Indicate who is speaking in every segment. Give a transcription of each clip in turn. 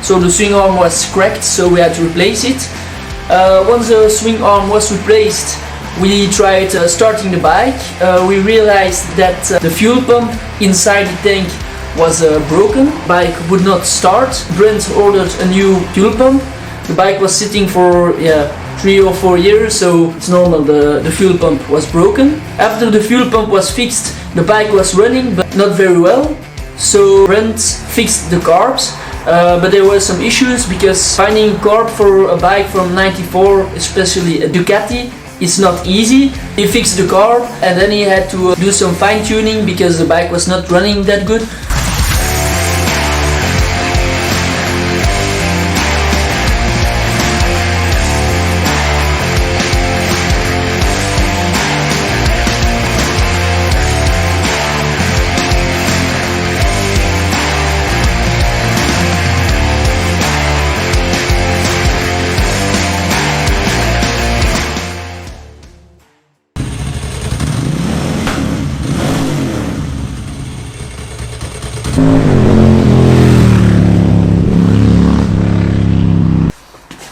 Speaker 1: so the swing arm was cracked, so we had to replace it. Once the swing arm was replaced, we tried starting the bike. We realized that the fuel pump inside the tank was broken. Bike would not start. Brent ordered a new fuel pump. The bike was sitting for 3 or 4 years, so it's normal, the fuel pump was broken. After the fuel pump was fixed, the bike was running, but not very well. So Brent fixed the carbs, but there were some issues because finding carb for a bike from '94, especially a Ducati, it's not easy. He fixed the carb and then he had to do some fine tuning because the bike was not running that good.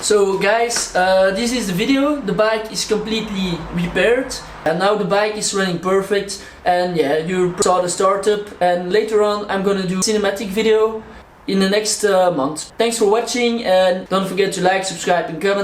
Speaker 1: So guys, this is the video. The bike is completely repaired and now the bike is running perfect, and yeah, you saw the startup, and later on I'm gonna do a cinematic video in the next month. Thanks for watching and don't forget to like, subscribe and comment.